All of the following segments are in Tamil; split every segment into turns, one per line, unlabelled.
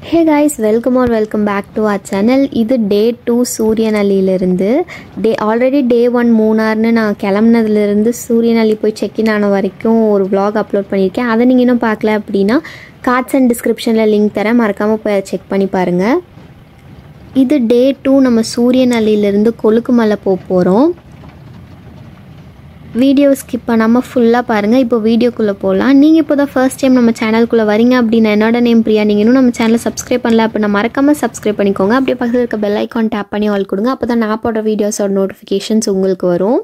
Hey guys, welcome back to our channel. இது day 2 சூரியநலியிலிருந்து already day 1 மூணார்னு நான் கிளம்புனதுலேருந்து சூரியநலி போய் செக்இன் ஆன வரைக்கும் ஒரு vlog அப்லோட் பண்ணியிருக்கேன். அதை நீங்கள் இன்னும் பார்க்கல அப்படின்னா கார்ட்ஸ் அண்ட் டிஸ்கிரிப்ஷனில் லிங்க் தரேன், மறக்காமல் போய் செக் பண்ணி பாருங்கள். இது day 2 நம்ம சூரியநலியிலிருந்து கொழுக்குமலை போகிறோம். வீடியோ ஸ்கிப் பண்ணாமல் ஃபுல்லாக பாருங்கள். இப்போ வீடியோக்குள்ளே போகலாம். நீங்கள் இப்போ தான் ஃபர்ஸ்ட் டைம் நம்ம சேனலுக்குள்ளே வரீங்க அப்படின்னா என்னோட நேம் பிரியா. நீங்கள் இன்னும் நம்ம சேனலை சப்ஸ்கிரைப் பண்ணல அப்படின்னா மறக்காமல் சப்ஸ்கிரைப் பண்ணிக்கோங்க. அப்படியே பக்கத்தில் இருக்க பெல் ஐக்கான் டேப் பண்ணி ஆல் கொடுங்க. அப்போ தான் நான் போடுற வீடியோஸோட நோட்டிஃபிகேஷன்ஸ் உங்களுக்கு வரும்.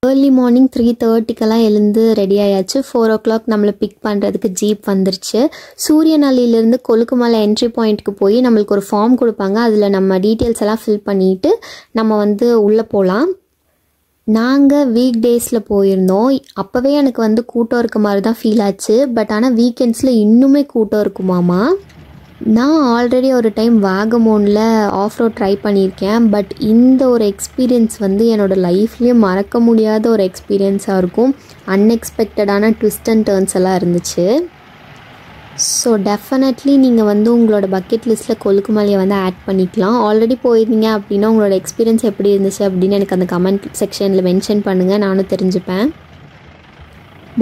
ஏர்லி மார்னிங் 3:30 எழுந்து ரெடி ஆயாச்சு. 4 o'clock நம்மளை பிக் பண்ணுறதுக்கு ஜீப் வந்துருச்சு. சூரியநலியிலேருந்து கொழுக்குமலை என்ட்ரி பாயிண்ட்டுக்கு போய் நம்மளுக்கு ஒரு ஃபார்ம் கொடுப்பாங்க. அதில் நம்ம டீட்டெயில்ஸ் எல்லாம் ஃபில் பண்ணிவிட்டு நம்ம உள்ளே போகலாம். நாங்கள் வீக் டேஸில் போயிருந்தோம். அப்போவே எனக்கு கூட்டம் இருக்க மாதிரி தான் ஃபீல் ஆச்சு. பட் ஆனால் வீக்கெண்ட்ஸில் இன்னுமே கூட்டம் இருக்குமாமா. நான் ஆல்ரெடி ஒரு டைம் வாகமோனில் ஆஃப் ரோட் ட்ரை பண்ணியிருக்கேன். பட் இந்த ஒரு எக்ஸ்பீரியன்ஸ் என்னோடய லைஃப்லேயும் மறக்க முடியாத ஒரு எக்ஸ்பீரியன்ஸாக இருக்கும். அன்எக்ஸ்பெக்டடான ட்விஸ்ட் அண்ட் டர்ன்ஸ் எல்லாம் இருந்துச்சு. ஸோ டெஃபினெட்லி நீங்கள் உங்களோட பக்கெட் லிஸ்ட்டில் கொழுக்குமலையை ஆட் பண்ணிக்கலாம். ஆல்ரெடி போயிருந்தீங்க அப்படின்னா உங்களோட எக்ஸ்பீரியன்ஸ் எப்படி இருந்துச்சு அப்படின்னு எனக்கு அந்த கமெண்ட் செக்ஷனில் மென்ஷன் பண்ணுங்கள், நானும் தெரிஞ்சுப்பேன்.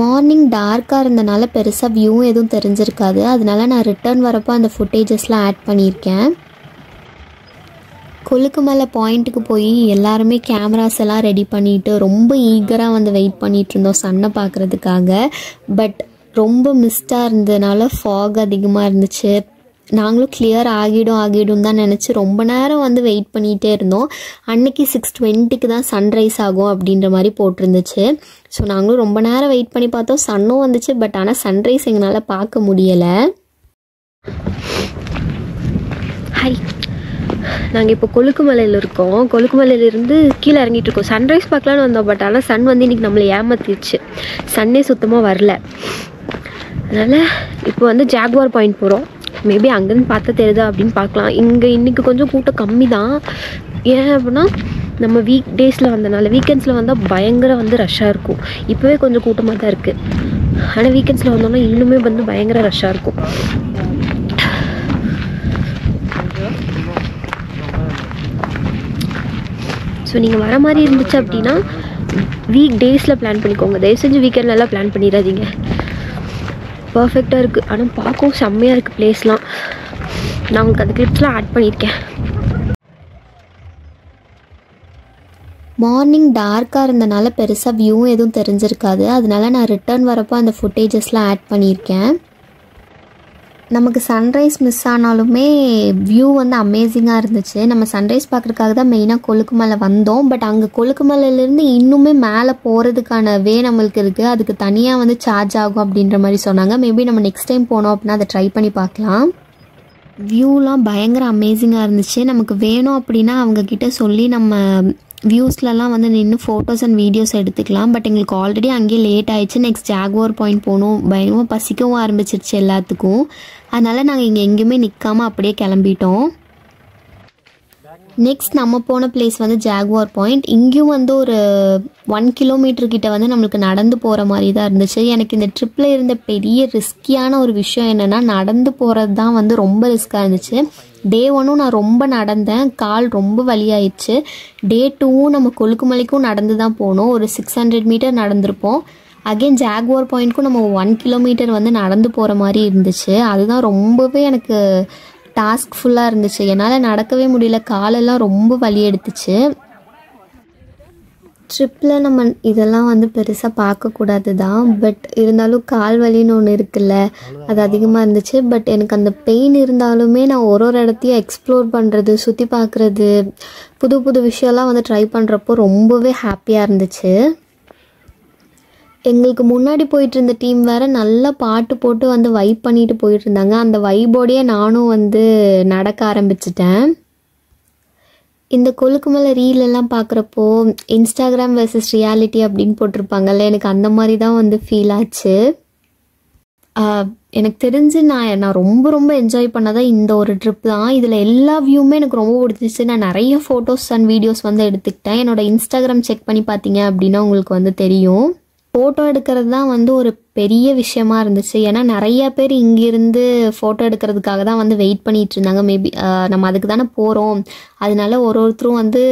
மார்னிங் டார்க்காக இருந்தனால பெருசாக வியூவும் எதுவும் தெரிஞ்சிருக்காது. அதனால நான் ரிட்டர்ன் வரப்போ அந்த ஃபுட்டேஜஸ்லாம் ஆட் பண்ணியிருக்கேன். கொழுக்குமலை பாயிண்ட்டுக்கு போய் எல்லாருமே கேமராஸ் எல்லாம் ரெடி பண்ணிவிட்டு ரொம்ப ஈகராக வெயிட் பண்ணிகிட்டு இருந்தோம் சன்னை பார்க்குறதுக்காக. பட் ரொம்ப மிஸ்டாக இருந்ததுனால ஃபாக் அதிகமாக இருந்துச்சு. நாங்களும் கிளியர் ஆகிடும் தான் நினச்சி ரொம்ப நேரம் வெயிட் பண்ணிகிட்டே இருந்தோம். அன்னைக்கு 6:20 தான் சன்ரைஸ் ஆகும் அப்படின்ற மாதிரி போட்டிருந்துச்சு. ஸோ நாங்களும் ரொம்ப நேரம் வெயிட் பண்ணி பார்த்தோம். சன்னும் வந்துச்சு. பட் ஆனால் சன்ரைஸ் எங்களால் பார்க்க முடியலை. ஹாய், நாங்கள் இப்போ கொழுக்குமலையில் இருக்கோம். கொழுக்குமலையிலேருந்து கீழே இறங்கிட்டு இருக்கோம். சன்ரைஸ் பார்க்கலான்னு வந்தோம். பட் ஆனால் சன் இன்றைக்கி நம்மளை ஏமாற்றிடுச்சு. சன்னே சுத்தமாக வரல. அதனால் இப்போ ஜாகுவார் பாயிண்ட் போகிறோம். மேபி அங்கேருந்து பார்த்தா தெரியுதா அப்படின்னு பார்க்கலாம். இன்றைக்கி கொஞ்சம் கூட்டம் கம்மி தான். ஏன் அப்படின்னா நம்ம வீக் டேஸில் வந்தனால. வீக்கெண்ட்ஸில் வந்தால் பயங்கர ரஷ்ஷாக இருக்கும். இப்போவே கொஞ்சம் கூட்டமாக தான் இருக்குது. ஆனால் வீக்கெண்ட்ஸில் வந்தோம்னா இன்னுமே பயங்கர ரஷ்ஷாக இருக்கும். ஸோ நீங்கள் வர மாதிரி இருந்துச்சு அப்படின்னா வீக் டேஸில் பிளான் பண்ணிக்கோங்க. தயவு செஞ்சு வீக்கெண்ட்லலாம் பிளான் பண்ணிடாதீங்க. பர்ஃபெக்டாக இருக்குது. ஆனால் பார்க்கவும் செம்மையாக இருக்குது பிளேஸ்லாம். நான் உங்களுக்கு அந்த கிளிப்ஸ்லாம் ஆட் பண்ணியிருக்கேன். மார்னிங் டார்க்காக இருந்தனால பெருசாக வியூவும் எதுவும் தெரிஞ்சிருக்காது. அதனால நான் ரிட்டர்ன் வரப்போ அந்த ஃபுட்டேஜஸ்லாம் ஆட் பண்ணியிருக்கேன். நமக்கு சன்ரைஸ் மிஸ் ஆனாலுமே வியூ அமேசிங்காக இருந்துச்சு. நம்ம சன்ரைஸ் பார்க்குறதுக்காக தான் மெயினாக கொழுக்குமலை வந்தோம். பட் அங்கே கொழுக்குமலையிலேருந்து இன்னுமே மேலே போகிறதுக்கான வே நம்மளுக்கு இருக்குது. அதுக்கு தனியாக சார்ஜ் ஆகும் அப்படின்ற மாதிரி சொன்னாங்க. மேபி நம்ம நெக்ஸ்ட் டைம் போனோம் அப்படின்னா அதை ட்ரை பண்ணி பார்க்கலாம். வியூலாம் பயங்கர அமேசிங்காக இருந்துச்சு. நமக்கு வேணும் அப்படின்னா அவங்கக்கிட்ட சொல்லி நம்ம வியூஸ்லலாம் நின்று ஃபோட்டோஸ் அண்ட் வீடியோஸ் எடுத்துக்கலாம். பட் எங்களுக்கு ஆல்ரெடி அங்கேயே லேட் ஆகிடுச்சு. நெக்ஸ்ட் ஜாகுவார் பாயிண்ட் போகணும். பயங்கரமாக பசிக்கவும் ஆரம்பிச்சிருச்சு எல்லாத்துக்கும். அதனால் நாங்கள் இங்கே எங்கேயுமே நிற்காமல் அப்படியே கிளம்பிட்டோம். நெக்ஸ்ட் நம்ம போன பிளேஸ் ஜாகுவார் பாயிண்ட். இங்கேயும் ஒரு 1 கிலோமீட்டர் கிட்ட நம்மளுக்கு நடந்து போகிற மாதிரி தான் இருந்துச்சு. எனக்கு இந்த ட்ரிப்பில் இருந்த பெரிய ரிஸ்கியான ஒரு விஷயம் என்னென்னா நடந்து போகிறது தான் ரொம்ப ரிஸ்க்காக இருந்துச்சு. டே 1 நான் ரொம்ப நடந்தேன். கால் ரொம்ப வலியாயிடுச்சு. டே 2 நம்ம கொழுக்குமலைக்கும் நடந்து தான் போனோம். ஒரு 600 மீட்டர் நடந்திருப்போம். அகெயின் ஜாகுவார் பாயிண்ட்க்கும் நம்ம 1 கிலோமீட்டர் நடந்து போகிற மாதிரி இருந்துச்சு. அதுதான் ரொம்பவே எனக்கு டாஸ்க் ஃபுல்லாக இருந்துச்சு. என்னால் நடக்கவே முடியல. காலெல்லாம் ரொம்ப வலி எடுத்துச்சு. ட்ரிப்பில் நம்ம இதெல்லாம் பெருசாக பார்க்கக்கூடாது தான். பட் இருந்தாலும் கால் வலின்னு ஒன்று இருக்குல்ல, அது அதிகமாக இருந்துச்சு. பட் எனக்கு அந்த பெயின் இருந்தாலுமே நான் ஒரு இடத்தையும் எக்ஸ்ப்ளோர் பண்ணுறது, சுற்றி பார்க்குறது, புது புது விஷயம்லாம் ட்ரை பண்ணுறப்போ ரொம்பவே ஹாப்பியாக இருந்துச்சு. எங்களுக்கு முன்னாடி போயிட்டு இருந்த டீம் வேறு நல்லா பாட்டு போட்டு வைப் பண்ணிட்டு போயிட்டு இருந்தாங்க. அந்த வைபோடையே நானும் நடக்க ஆரம்பிச்சிட்டேன். இந்த கொழுக்குமலை ரீலெல்லாம் பார்க்குறப்போ இன்ஸ்டாகிராம் வெர்சஸ் ரியாலிட்டி அப்படின்னு போட்டிருப்பாங்கல்ல, எனக்கு அந்த மாதிரி தான் ஃபீல் ஆச்சு. எனக்கு தெரிஞ்சு நான் ரொம்ப ரொம்ப என்ஜாய் பண்ணதான் இந்த ஒரு ட்ரிப் தான். இதில் எல்லா வியூவுமே எனக்கு ரொம்ப பிடிச்சிச்சு. நான் நிறைய ஃபோட்டோஸ் அண்ட் வீடியோஸ் எடுத்துக்கிட்டேன். என்னோடய இன்ஸ்டாகிராம் செக் பண்ணி பார்த்தீங்க அப்படின்னா உங்களுக்கு தெரியும். ஃபோட்டோ எடுக்கிறது தான் வந்து ஒரு பெரிய விஷயமா இருந்துச்சு. ஏன்னா நிறைய பேர் இங்கேருந்து ஃபோட்டோ எடுக்கிறதுக்காக தான் வந்து வெயிட் பண்ணிகிட்டு இருந்தாங்க. மேபி நம்ம அதுக்கு தானே போகிறோம், அதனால ஒருத்தரும் வந்து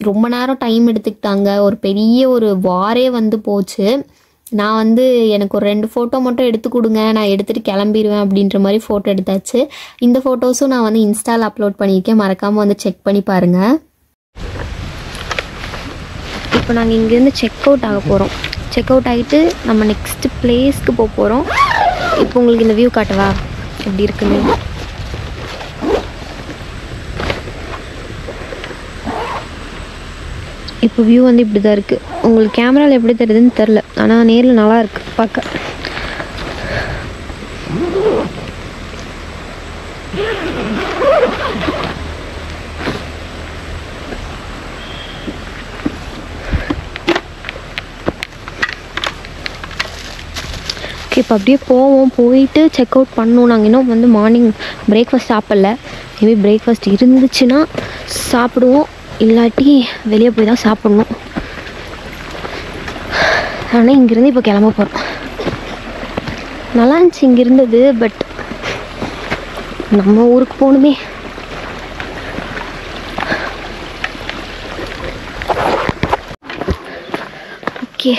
ரொம்ப நேரம் டைம் எடுத்துக்கிட்டாங்க. ஒரு பெரிய ஒரு வாரே வந்து போச்சு. நான் வந்து எனக்கு ஒரு 2 ஃபோட்டோ மட்டும் எடுத்து கொடுங்க, நான் எடுத்துகிட்டு கிளம்பிடுவேன் அப்படின்ற மாதிரி ஃபோட்டோ எடுத்தாச்சு. இந்த ஃபோட்டோஸும் நான் வந்து இன்ஸ்டாவில் அப்லோட் பண்ணியிருக்கேன், மறக்காமல் வந்து செக் பண்ணி பாருங்கள். இப்போ நாங்கள் இங்கேருந்து செக் அவுட் ஆக போகிறோம். செக் அவுட் ஆகிட்டு நம்ம நெக்ஸ்ட்டு பிளேஸ்க்கு போக போகிறோம். இப்போ உங்களுக்கு இந்த வியூ காட்டவா எப்படி இருக்குன்னு? இப்போ வியூ வந்து இப்படி தான் இருக்குது. உங்களுக்கு கேமராவில் எப்படி தெரியுதுன்னு தெரில, ஆனால் நேரில் நல்லா இருக்குது பார்க்க. இப்போ அப்படியே போவோம், போயிட்டு செக் அவுட் பண்ணணும். நாங்கள் இன்னும் வந்து மார்னிங் பிரேக்ஃபாஸ்ட் சாப்பிடல. மேபி பிரேக்ஃபாஸ்ட் இருந்துச்சுன்னா சாப்பிடுவோம், இல்லாட்டி வெளியே போய் தான் சாப்பிட்ணும். ஆனால் இங்கேருந்து இப்போ கிளம்ப போகிறோம். நல்லா இருந்துச்சு இங்கே இருந்தது, பட் நம்ம ஊருக்கு போகணுமே. ஓகே,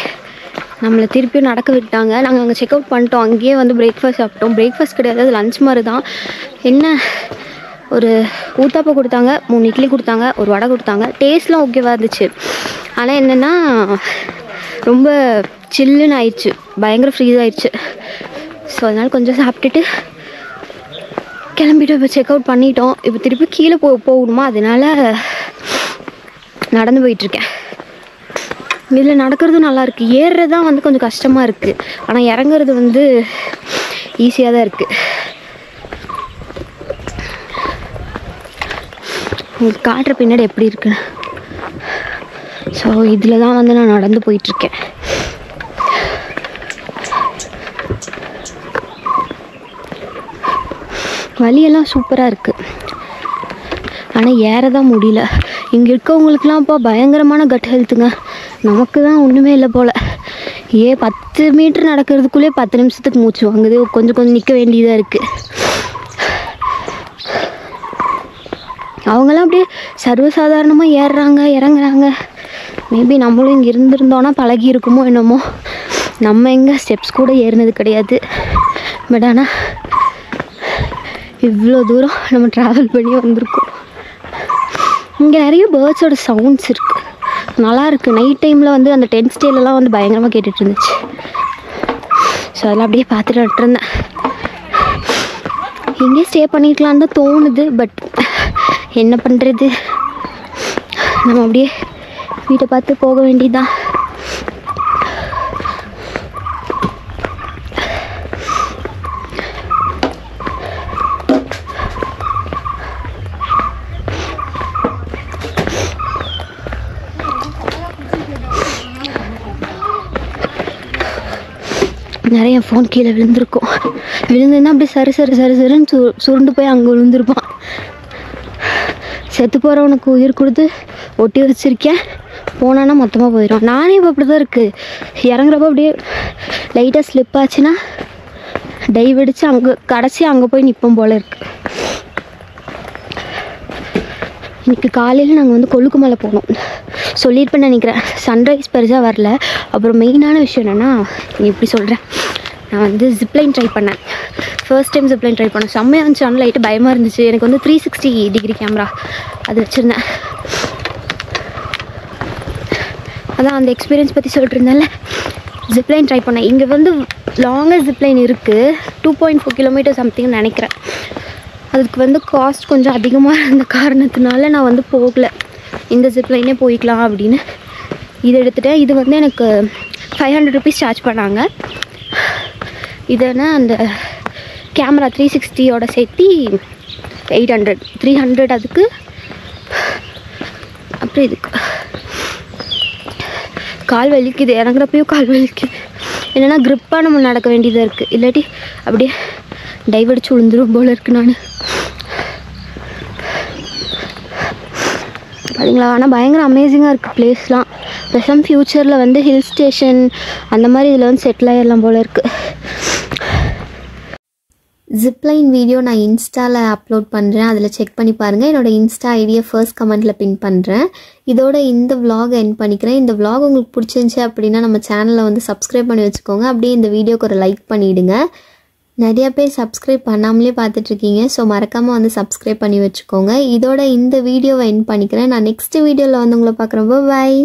நம்மளை திருப்பியும் நடக்க விட்டாங்க. நாங்கள் அங்கே செக் அவுட் பண்ணிட்டோம். அங்கேயே வந்து பிரேக்ஃபாஸ்ட் சாப்பிட்டோம். பிரேக்ஃபாஸ்ட் கிடையாது, அது லஞ்ச் மாதிரி தான். என்ன, ஒரு ஊத்தாப்பை கொடுத்தாங்க, 3 இட்லி கொடுத்தாங்க, ஒரு வடை கொடுத்தாங்க. டேஸ்ட்லாம் ஓகேவாக இருந்துச்சு. ஆனால் என்னென்னா ரொம்ப சில்லுன்னு ஆயிடுச்சு, பயங்கர ஃப்ரீஸ் ஆயிடுச்சு. ஸோ அதனால் கொஞ்சம் சாப்பிட்டுட்டு கிளம்பிட்டோம். இப்போ செக் அவுட் பண்ணிட்டோம். இப்போ திருப்பி கீழே போகணுமா, அதனால் நடந்து போயிட்டுருக்கேன். இதில் நடக்கிறது நல்லாயிருக்கு, ஏறுறது தான் வந்து கொஞ்சம் கஷ்டமாக இருக்குது. ஆனால் இறங்குறது வந்து ஈஸியாக தான் இருக்குது. உங்களுக்கு காட்டுற பின்னாடி எப்படி இருக்குன்னு. ஸோ இதில் தான் வந்து நான் நடந்து போயிட்டுருக்கேன். வழியெல்லாம் சூப்பராக இருக்குது, ஆனால் ஏற தான் முடியல. இங்கே இருக்கவங்களுக்குலாம் இப்போ பயங்கரமான கட் ஹெல்த்துங்க. நமக்கு தான் ஒன்றுமே இல்லை போல். 10 மீட்டர் நடக்கிறதுக்குள்ளே 10 நிமிஷத்துக்கு மூச்சு வாங்குது. கொஞ்சம் கொஞ்சம் நிற்க வேண்டியதாக இருக்குது. அவங்களாம் அப்படியே சர்வசாதாரணமாக ஏறுறாங்க இறங்குறாங்க. மேபி நம்மளும் இங்கே இருந்திருந்தோன்னா பழகி இருக்குமோ என்னமோ. நம்ம எங்கே ஸ்டெப்ஸ் கூட ஏறினது கிடையாது. பட் ஆனால் இவ்வளோ தூரம் நம்ம ட்ராவல் பண்ணி வந்திருக்கோம். இங்கே நிறைய பேர்ட்ஸோட சவுண்ட்ஸ் இருக்குது, நல்லாயிருக்கு. நைட் டைமில் வந்து அந்த டென்ட் ஸ்டேலெலாம் வந்து பயங்கரமாக கேட்டுட்டு இருந்துச்சு. ஸோ அதெல்லாம் அப்படியே பார்த்துட்டு இருந்தேன். எங்கேயே ஸ்டே பண்ணிக்கலான்னு தான் தோணுது, பட் என்ன பண்ணுறது, நம்ம அப்படியே வீட்டை பார்த்து போக வேண்டியதுதான். நிறைய ஃபோன் கீழே விழுந்திருக்கும். விழுந்துன்னா அப்படியே சருன்னு சுருண்டு போய் அங்கே விழுந்திருப்பான். செத்து போகிறவனுக்கு உயிர் கொடுத்து ஒட்டி வச்சுருக்கேன், போனான்னா மொத்தமாக போயிடும். நானே இப்போ அப்படி தான் இருக்குது. இறங்குறப்ப அப்படியே லைட்டாக ஸ்லிப் ஆச்சுன்னா டைவ் அடித்து அங்கே போய் நிற்போம் போல் இருக்குது. இன்றைக்கி காலையில் நாங்கள் வந்து கொல்லுக்குமலை போனோம், சொல்லியிருப்பேன்னு நினைக்கிறேன். சன்ரைஸ் பெருசாக வரல. அப்புறம் மெயினான விஷயம் என்னென்னா, எப்படி சொல்கிறேன், நான் வந்து ஜிப்லைன் ட்ரை பண்ணேன். ஃபர்ஸ்ட் டைம் ஜிப்லைன் ட்ரை பண்ணேன். செம்மையாக இருந்துச்சு, ஆனால் லைட்டு பயமாக இருந்துச்சு. எனக்கு வந்து 360 டிகிரி கேமரா அது வச்சுருந்தேன். அதான் அந்த எக்ஸ்பீரியன்ஸ் பற்றி சொல்லிட்டு இருந்தேன்ல. ஜிப்லைன் ட்ரை பண்ணேன். இங்கே வந்து லாங்கஸ்ட் ஜிப்லைன் இருக்குது, 2.4 கிலோமீட்டர் சம்திங்னு நினைக்கிறேன். அதுக்கு வந்து காஸ்ட் கொஞ்சம் அதிகமாக இருந்த காரணத்தினால நான் வந்து போகலை. இந்த ஜிப்லைனே போய்க்கலாம் அப்படின்னு இது எடுத்துகிட்டேன். இது வந்து எனக்கு 500 ருபீஸ் சார்ஜ் பண்ணாங்க. இதுனா அந்த கேமரா 360யோட சேர்த்து 800, 300 அதுக்கு. அப்புறம் இதுக்கு கால் வலிக்குது, இறங்குறப்பையும் கால் வலிக்குது. என்னென்னா க்ரிப்பாக நம்ம நடக்க வேண்டியதாக இருக்குது, இல்லாட்டி அப்படியே டைவ் அடிச்சு விழுந்துடும் போல் இருக்குது. நான் அதுங்களா, ஆனால் பயங்கர அமேசிங்காக இருக்குது பிளேஸ்லாம்.
பெசம் ஃப்யூச்சரில் வந்து ஹில் ஸ்டேஷன் அந்த மாதிரி இதில் வந்து செட்டில் ஆகிடலாம் போல இருக்குது.
ஜிப்லைன் வீடியோ நான் இன்ஸ்டாவில் அப்லோட் பண்ணுறேன், அதில் செக் பண்ணி பாருங்கள். என்னோடய இன்ஸ்டா ஐடியை ஃபர்ஸ்ட் கமெண்ட்டில் பின் பண்ணுறேன். இதோட இந்த vlog எண்ட் பண்ணிக்கிறேன். இந்த vlog உங்களுக்கு பிடிச்சிருந்துச்சி அப்படின்னா நம்ம சேனலை வந்து சப்ஸ்கிரைப் பண்ணி வச்சுக்கோங்க. அப்படியே இந்த வீடியோக்கு ஒரு லைக் பண்ணிவிடுங்க. நிறையா பேர் சப்ஸ்கிரைப் பண்ணாமலே பார்த்துட்ருக்கீங்க, ஸோ மறக்காமல் வந்து சப்ஸ்கிரைப் பண்ணி வச்சுக்கோங்க. இதோட இந்த வீடியோவை எண்ட் பண்ணிக்கிறேன். நான் நெக்ஸ்ட் வீடியோவில் வந்து உங்களை பார்க்குறேன். பாய்.